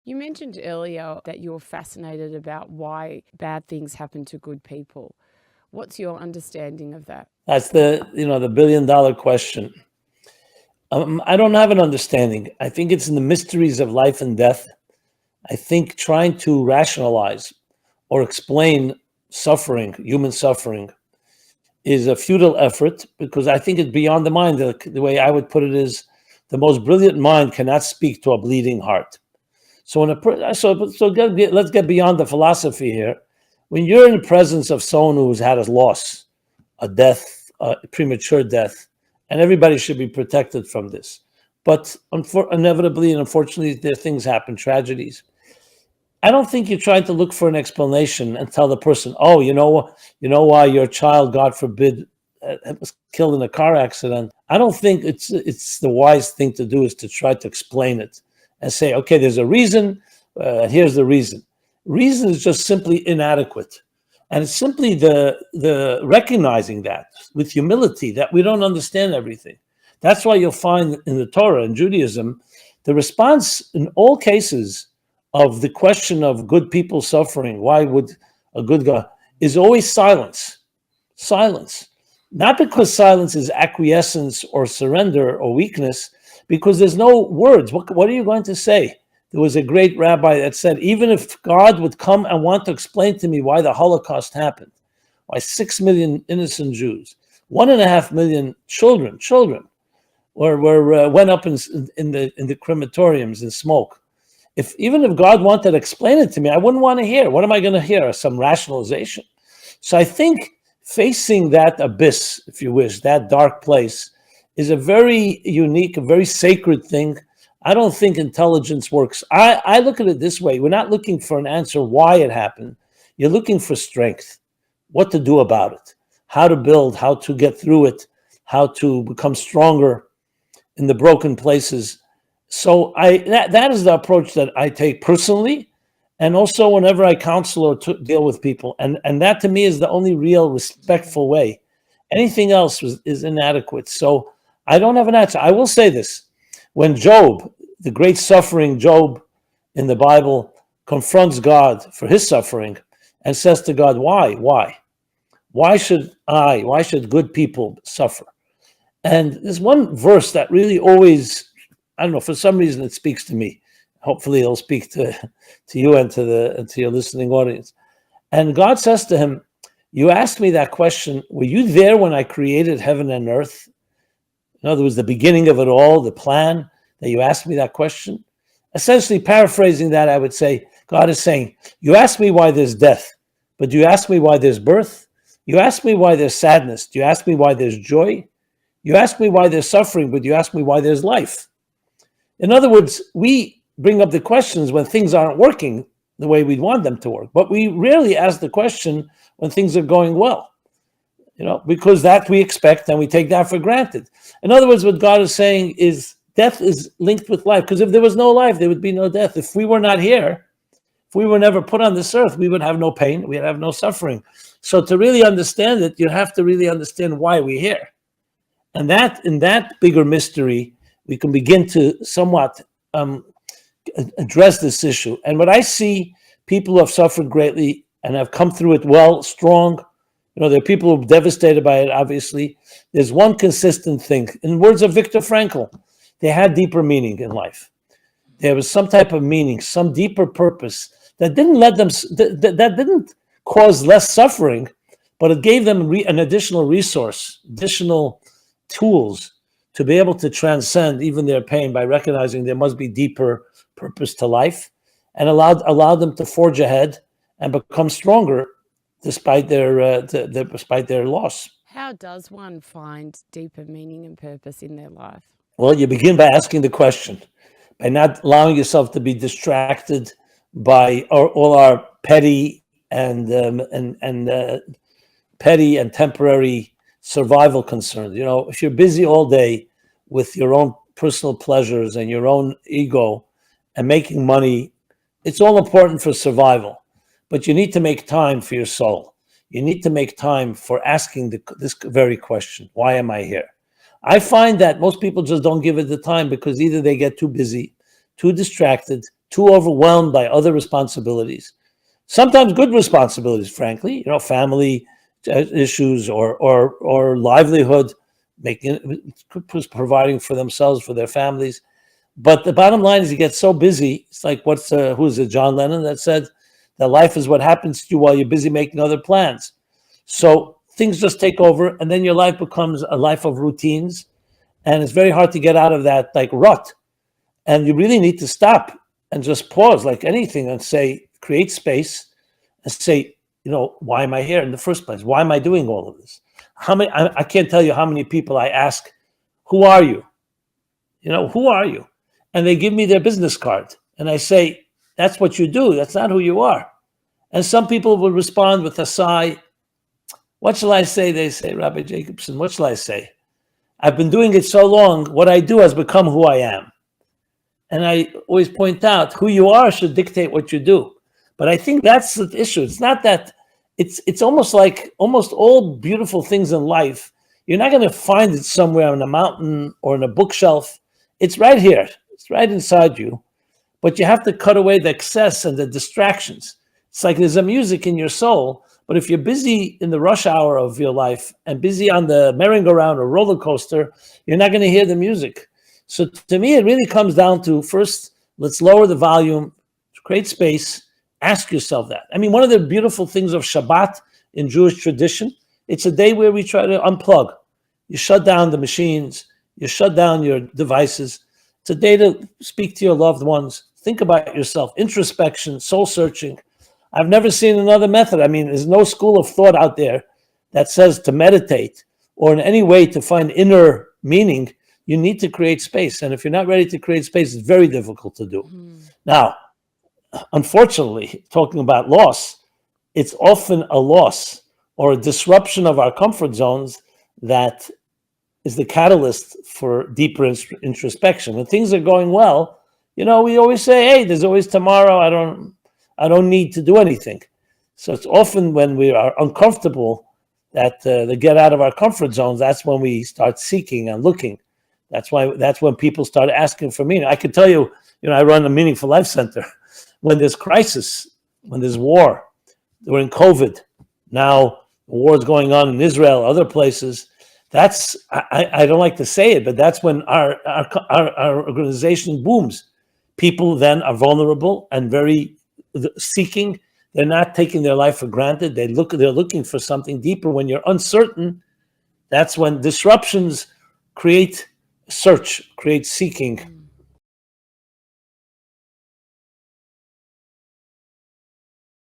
You mentioned earlier that you're fascinated about why bad things happen to good people. What's your understanding of that? That's the $1 billion question. I don't have an understanding. I think it's in the mysteries of life and death. I think trying to rationalize or explain suffering, human suffering, is a futile effort because I think it's beyond the mind. The way I would put it is, the most brilliant mind cannot speak to a bleeding heart. So let's get beyond the philosophy here. When you're in the presence of someone who's had a loss, a death, a premature death, and everybody should be protected from this. But inevitably and unfortunately, there things happen, tragedies. I don't think you're trying to look for an explanation and tell the person, oh, you know why your child, God forbid, was killed in a car accident. I don't think it's the wise thing to do is to try to explain it and say, okay, there's a reason. Here's the reason. Reason is just simply inadequate. And it's simply the recognizing that with humility that we don't understand everything. That's why you'll find in the Torah and Judaism, the response in all cases of the question of good people suffering, why would a good God, is always silence. Silence. Not because silence is acquiescence or surrender or weakness, because there's no words. What are you going to say? There was a great rabbi that said, even if God would come and want to explain to me why the Holocaust happened, why 6 million innocent Jews, 1.5 million children went up in the crematoriums in smoke. Even if God wanted to explain it to me, I wouldn't want to hear. What am I going to hear? Some rationalization. So I think facing that abyss, if you wish, that dark place, is a very unique, a very sacred thing. I don't think intelligence works. I look at it this way. We're not looking for an answer why it happened. You're looking for strength, what to do about it, how to build, how to get through it, how to become stronger in the broken places. So that is the approach that I take personally, and also whenever I counsel or deal with people. And that to me is the only real respectful way. Anything else is inadequate. So I don't have an answer. I will say this. When Job, the great suffering Job in the Bible, confronts God for his suffering and says to God, why? Why should good people suffer? And there's one verse that really always, I don't know, for some reason it speaks to me. Hopefully it'll speak to you and to your listening audience. And God says to him, you asked me that question, were you there when I created heaven and earth? In other words, the beginning of it all, the plan, that you asked me that question. Essentially paraphrasing that, I would say, God is saying, you asked me why there's death, but do you ask me why there's birth? You ask me why there's sadness. Do you ask me why there's joy? You ask me why there's suffering, but you ask me why there's life. In other words, we bring up the questions when things aren't working the way we'd want them to work, but we rarely ask the question when things are going well. Because that we expect and we take that for granted. In other words, what God is saying is death is linked with life, because if there was no life, there would be no death. If we were not here, if we were never put on this earth, we would have no pain, we'd have no suffering. So to really understand it, you have to really understand why we're here. And that, in that bigger mystery, we can begin to somewhat address this issue. And what I see, people who have suffered greatly and have come through it well, strong, there are people who are devastated by it, obviously. There's one consistent thing. In words of Viktor Frankl, they had deeper meaning in life. There was some type of meaning, some deeper purpose that didn't let them, that didn't cause less suffering, but it gave them an additional resource, additional tools to be able to transcend even their pain by recognizing there must be deeper purpose to life, and allowed them to forge ahead and become stronger despite their loss. How does one find deeper meaning and purpose in their life? Well, you begin by asking the question, by not allowing yourself to be distracted by all our petty and temporary survival concerns. If you're busy all day with your own personal pleasures and your own ego and making money, it's all important for survival. But you need to make time for your soul. You need to make time for asking this very question, why am I here? I find that most people just don't give it the time because either they get too busy, too distracted, too overwhelmed by other responsibilities, sometimes good responsibilities, frankly, family issues or livelihood, providing for themselves, for their families. But the bottom line is you get so busy. It's like who is it, John Lennon, that said that life is what happens to you while you're busy making other plans. So things just take over, and then your life becomes a life of routines, and it's very hard to get out of that rut. And you really need to stop and just pause, like anything, and say, create space, and say, why am I here in the first place? Why am I doing all of this? I can't tell you how many people I ask, who are you? Who are you? And they give me their business card. And I say, that's what you do. That's not who you are. And some people will respond with a sigh. What shall I say? They say, Rabbi Jacobson, what shall I say? I've been doing it so long, what I do has become who I am. And I always point out, who you are should dictate what you do. But I think that's the issue. It's not that, it's almost like almost all beautiful things in life, you're not going to find it somewhere on a mountain or in a bookshelf. It's right here. It's right inside you. But you have to cut away the excess and the distractions. It's like there's a music in your soul, but if you're busy in the rush hour of your life and busy on the merry-go-round or roller coaster, you're not going to hear the music. So to me, it really comes down to, first, let's lower the volume, create space, ask yourself that. I mean, one of the beautiful things of Shabbat in Jewish tradition, it's a day where we try to unplug. You shut down the machines, you shut down your devices. It's a day to speak to your loved ones, think about yourself, introspection, soul searching. I've never seen another method. I mean, there's no school of thought out there that says to meditate or in any way to find inner meaning. You need to create space. And if you're not ready to create space, it's very difficult to do. Now, unfortunately, talking about loss, it's often a loss or a disruption of our comfort zones that is the catalyst for deeper introspection. When things are going well, we always say, hey, there's always tomorrow. I don't need to do anything. So it's often when we are uncomfortable that to get out of our comfort zones, that's when we start seeking and looking. That's when people start asking for meaning. I can tell you, I run a Meaningful Life Center. When there's crisis, when there's war, during COVID, now the war is going on in Israel, other places. That's, I don't like to say it, but that's when our organization booms. People then are vulnerable and very seeking. They're not taking their life for granted. They're looking for something deeper. When you're uncertain, that's when disruptions create search, create seeking.